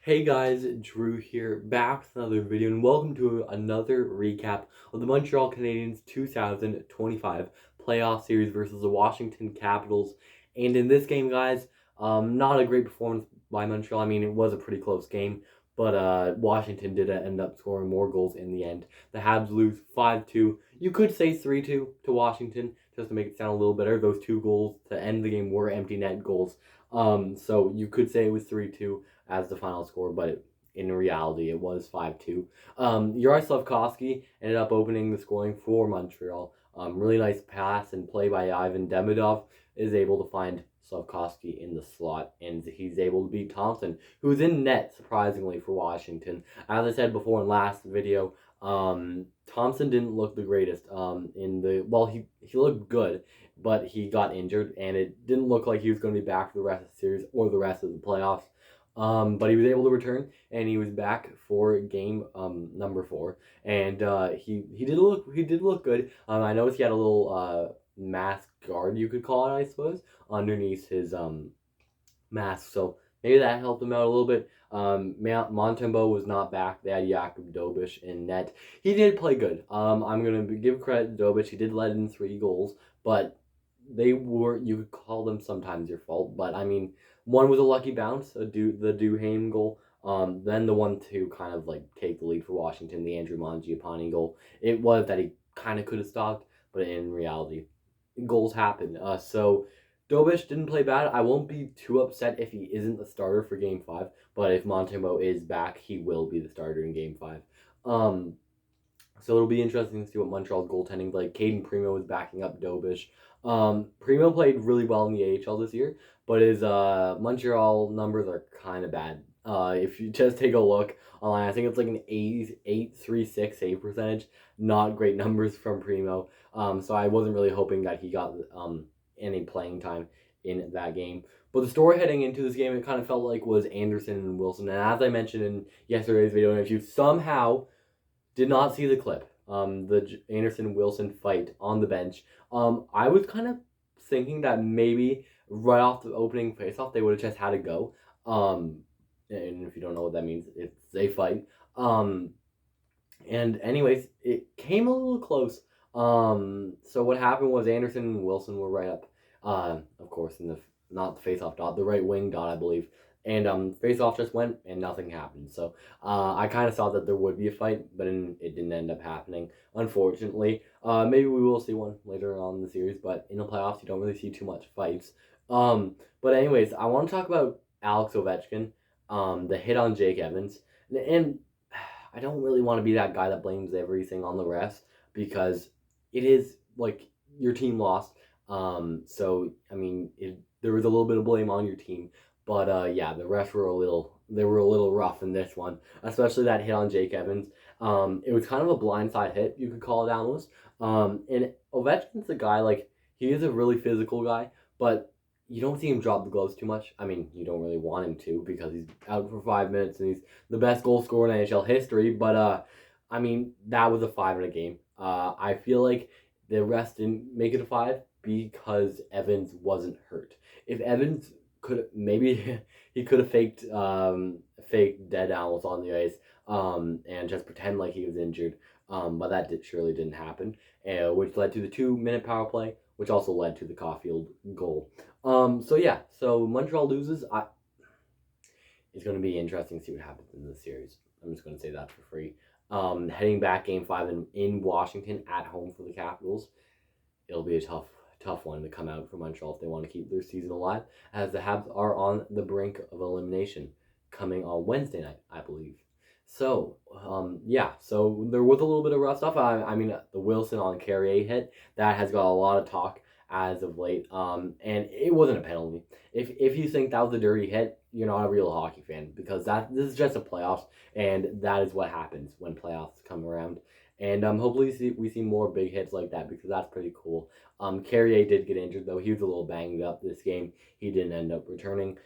Hey guys, Drew here, back with another video, and welcome to another recap of the Montreal Canadiens 2025 playoff series versus the Washington Capitals. And in this game, guys, not a great performance by Montreal. I mean, it was a pretty close game, but Washington did end up scoring more goals in the end. The Habs lose 5-2. You could say 3-2 to Washington, just to make it sound a little better. Those two goals to end the game were empty net goals. So you could say it was 3-2 as the final score, but in reality, it was 5-2. Yuri Slafkovsky ended up opening the scoring for Montreal. Really nice pass and play by Ivan Demidov is able to find Slafkovsky in the slot, and he's able to beat Thompson, who's in net, surprisingly, for Washington. As I said before in last video, Thompson didn't look the greatest he looked good, but he got injured, and it didn't look like he was going to be back for the rest of the series or the rest of the playoffs. But he was able to return, and he was back for game number 4, and he did look good. I noticed he had a little mask guard, you could call it, I suppose, underneath his mask, so maybe that helped him out a little bit. Montembeault was not back. They had Jakub Dobish in net. He did play good. I'm gonna give credit to Dobish. He did let in 3 goals, but you could call them sometimes your fault. But I mean, one was a lucky bounce, the Duhaime goal. Then the one to kind of like take the lead for Washington, the Andrew Mangiapane goal. It was that he kind of could have stopped, but in reality, goals happen. So Dobish didn't play bad. I won't be too upset if he isn't the starter for Game 5, but if Montembeault is back, he will be the starter in Game 5. So it'll be interesting to see what Montreal's goaltending like. Caden Primo is backing up Dobish. Primo played really well in the AHL this year, but his Montreal numbers are kind of bad. If you just take a look online, I think it's like an 8.36 save percentage. Not great numbers from Primo. So I wasn't really hoping that he got any playing time in that game. But the story heading into this game, it kind of felt like was Anderson and Wilson. And as I mentioned in yesterday's video, and if you somehow did not see the clip, the Anderson Wilson fight on the bench, I was kind of thinking that maybe right off the opening faceoff they would have just had to go. And if you don't know what that means, it's a fight. And anyways, it came a little close. So what happened was Anderson and Wilson were right up, of course, in the not the face-off dot, the right wing dot, I believe. And face-off just went, and nothing happened. So I kind of thought that there would be a fight, but it didn't end up happening, unfortunately. Maybe we will see one later on in the series, but in the playoffs, you don't really see too much fights. But anyways, I want to talk about Alex Ovechkin, the hit on Jake Evans, and I don't really want to be that guy that blames everything on the refs, because it is like your team lost. So I mean, there was a little bit of blame on your team, but yeah, the refs were a little rough in this one, especially that hit on Jake Evans. It was kind of a blindside hit, you could call it almost. And Ovechkin's a guy, like, he is a really physical guy, but you don't see him drop the gloves too much. I mean, you don't really want him to, because he's out for 5 minutes and he's the best goal scorer in NHL history. But I mean, that was a 5-minute game. I feel like the rest didn't make it a 5 because Evans wasn't hurt. If Evans could, maybe he could have faked dead owls on the ice, and just pretend like he was injured. But that surely didn't happen, which led to the 2-minute power play, which also led to the Caulfield goal. So yeah, so Montreal loses. It's going to be interesting to see what happens in this series. I'm just going to say that for free. Heading back Game 5 in Washington at home for the Capitals, it'll be a tough one to come out for Montreal if they want to keep their season alive, as the Habs are on the brink of elimination coming on Wednesday night, I believe. So, yeah, so there was a little bit of rough stuff. I mean, the Wilson on Carrier hit, that has got a lot of talk as of late, and it wasn't a penalty. If you think that was a dirty hit, you're not a real hockey fan, because this is just a playoffs, and that is what happens when playoffs come around. And hopefully we see more big hits like that, because that's pretty cool. Carrier did get injured, though. He was a little banged up this game. He didn't end up returning.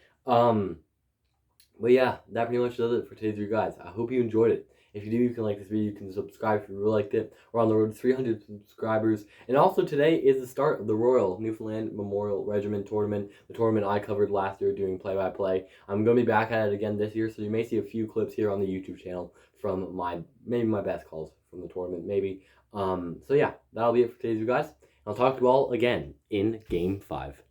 But yeah, that pretty much does it for today's review, guys. I hope you enjoyed it. If you do, you can like this video, you can subscribe if you really liked it. We're on the road to 300 subscribers. And also today is the start of the Royal Newfoundland Memorial Regiment Tournament, the tournament I covered last year doing play-by-play. I'm going to be back at it again this year, so you may see a few clips here on the YouTube channel from maybe my best calls from the tournament, maybe. So yeah, that'll be it for today's review, guys. I'll talk to you all again in Game 5.